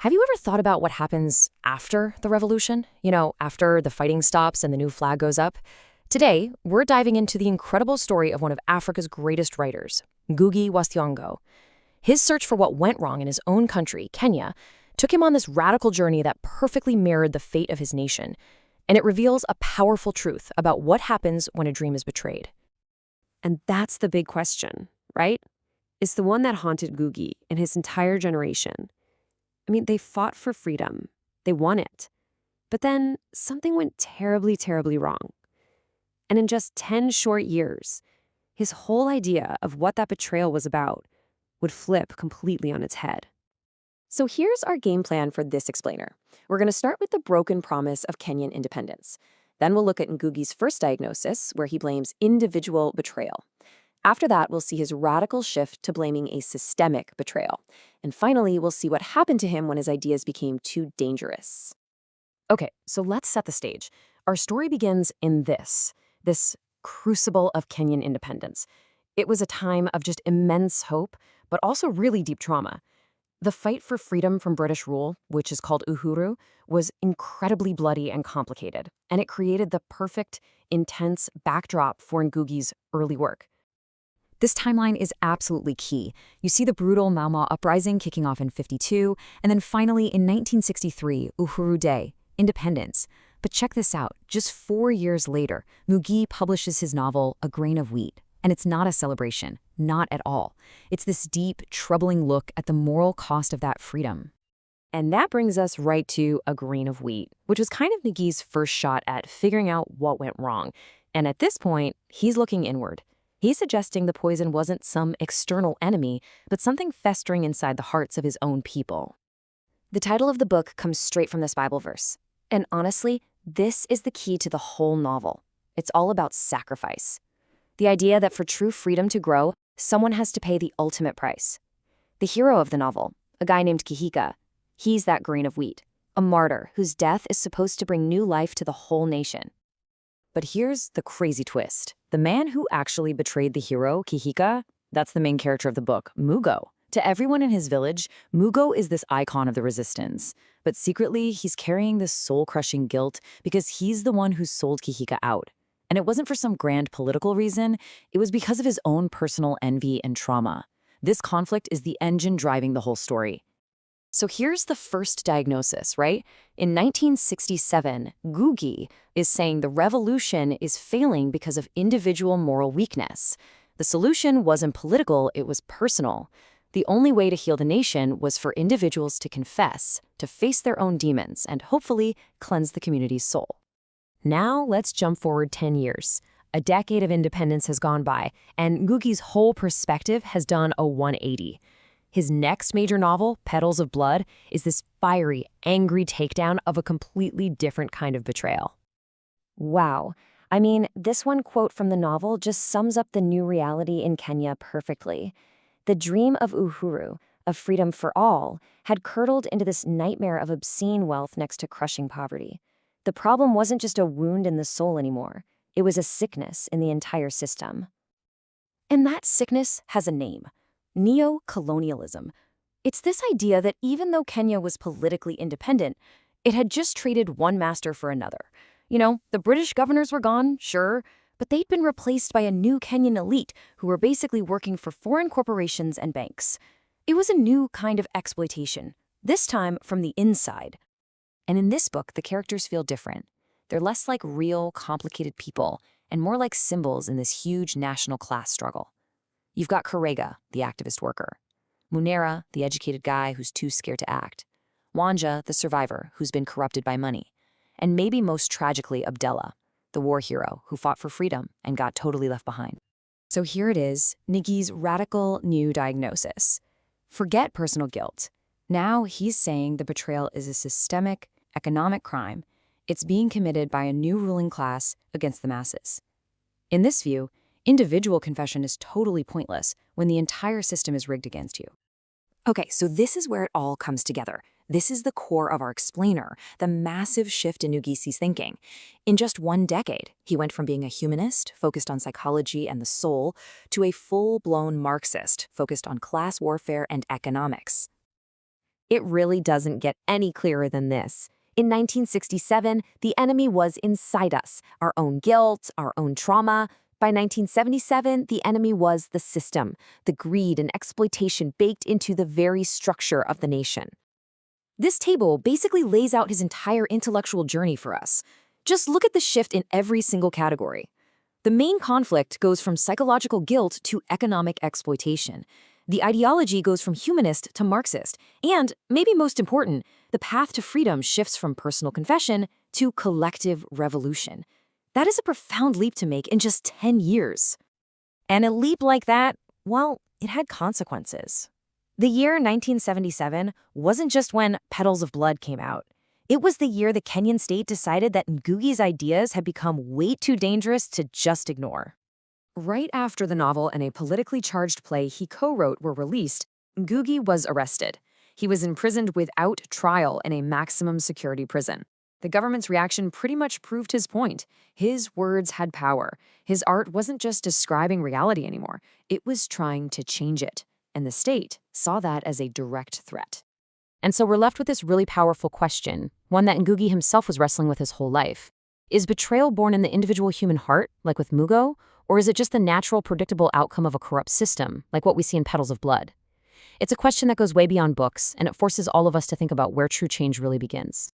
Have you ever thought about what happens after the revolution? After the fighting stops and the new flag goes up? Today, we're diving into the incredible story of one of Africa's greatest writers, Ngugi wa Thiong'o. His search for what went wrong in his own country, Kenya, took him on this radical journey that perfectly mirrored the fate of his nation, and it reveals a powerful truth about what happens when a dream is betrayed. And that's the big question, right? It's the one that haunted Ngugi and his entire generation. I mean, they fought for freedom. They won it. But then something went terribly, terribly wrong. And in just 10 short years, his whole idea of what that betrayal was about would flip completely on its head. So here's our game plan for this explainer. We're going to start with the broken promise of Kenyan independence. Then we'll look at Ngugi's first diagnosis, where he blames individual betrayal. After that, we'll see his radical shift to blaming a systemic betrayal. And finally, we'll see what happened to him when his ideas became too dangerous. Okay, so let's set the stage. Our story begins in this crucible of Kenyan independence. It was a time of just immense hope, but also really deep trauma. The fight for freedom from British rule, which is called Uhuru, was incredibly bloody and complicated, and it created the perfect, intense backdrop for Ngugi's early work. This timeline is absolutely key. You see the brutal Mau Mau uprising kicking off in 52, and then finally in 1963, Uhuru Day, independence. But check this out, just 4 years later, Ngugi publishes his novel, A Grain of Wheat. And it's not a celebration, not at all. It's this deep, troubling look at the moral cost of that freedom. And that brings us right to A Grain of Wheat, which was kind of Ngugi's first shot at figuring out what went wrong. And at this point, he's looking inward. He's suggesting the poison wasn't some external enemy, but something festering inside the hearts of his own people. The title of the book comes straight from this Bible verse. And honestly, this is the key to the whole novel. It's all about sacrifice. The idea that for true freedom to grow, someone has to pay the ultimate price. The hero of the novel, a guy named Kihika, he's that grain of wheat, a martyr whose death is supposed to bring new life to the whole nation. But here's the crazy twist. The man who actually betrayed the hero, Kihika, that's the main character of the book, Mugo. To everyone in his village, Mugo is this icon of the resistance. But secretly, he's carrying this soul-crushing guilt because he's the one who sold Kihika out. And it wasn't for some grand political reason, it was because of his own personal envy and trauma. This conflict is the engine driving the whole story. So here's the first diagnosis, right? In 1967, Ngugi is saying the revolution is failing because of individual moral weakness. The solution wasn't political, it was personal. The only way to heal the nation was for individuals to confess, to face their own demons, and hopefully cleanse the community's soul. Now let's jump forward 10 years. A decade of independence has gone by, and Ngugi's whole perspective has done a 180. His next major novel, Petals of Blood, is this fiery, angry takedown of a completely different kind of betrayal. Wow. I mean, this one quote from the novel just sums up the new reality in Kenya perfectly. The dream of Uhuru, of freedom for all, had curdled into this nightmare of obscene wealth next to crushing poverty. The problem wasn't just a wound in the soul anymore. It was a sickness in the entire system. And that sickness has a name: neo-colonialism. It's this idea that even though Kenya was politically independent, it had just traded one master for another. The British governors were gone, sure, but they'd been replaced by a new Kenyan elite who were basically working for foreign corporations and banks. It was a new kind of exploitation, this time from the inside. And in this book, the characters feel different. They're less like real, complicated people and more like symbols in this huge national class struggle. You've got Karega, the activist worker; Munera, the educated guy who's too scared to act; Wanja, the survivor who's been corrupted by money; and maybe most tragically, Abdella, the war hero who fought for freedom and got totally left behind. So here it is, Ngugi's radical new diagnosis. Forget personal guilt. Now he's saying the betrayal is a systemic, economic crime. It's being committed by a new ruling class against the masses. In this view, individual confession is totally pointless when the entire system is rigged against you. Okay, so this is where it all comes together. This is the core of our explainer, the massive shift in Ngugi's thinking. In just 1 decade, he went from being a humanist, focused on psychology and the soul, to a full-blown Marxist, focused on class warfare and economics. It really doesn't get any clearer than this. In 1967, the enemy was inside us, our own guilt, our own trauma. By 1977, the enemy was the system, the greed and exploitation baked into the very structure of the nation. This table basically lays out his entire intellectual journey for us. Just look at the shift in every single category. The main conflict goes from psychological guilt to economic exploitation. The ideology goes from humanist to Marxist. And, maybe most important, the path to freedom shifts from personal confession to collective revolution. That is a profound leap to make in just 10 years. And a leap like that, well, it had consequences. The year 1977 wasn't just when Petals of Blood came out. It was the year the Kenyan state decided that Ngugi's ideas had become way too dangerous to just ignore. Right after the novel and a politically charged play he co-wrote were released, Ngugi was arrested. He was imprisoned without trial in a maximum security prison. The government's reaction pretty much proved his point. His words had power. His art wasn't just describing reality anymore. It was trying to change it. And the state saw that as a direct threat. And so we're left with this really powerful question, one that Ngugi himself was wrestling with his whole life. Is betrayal born in the individual human heart, like with Mugo, or is it just the natural, predictable outcome of a corrupt system, like what we see in Petals of Blood? It's a question that goes way beyond books, and it forces all of us to think about where true change really begins.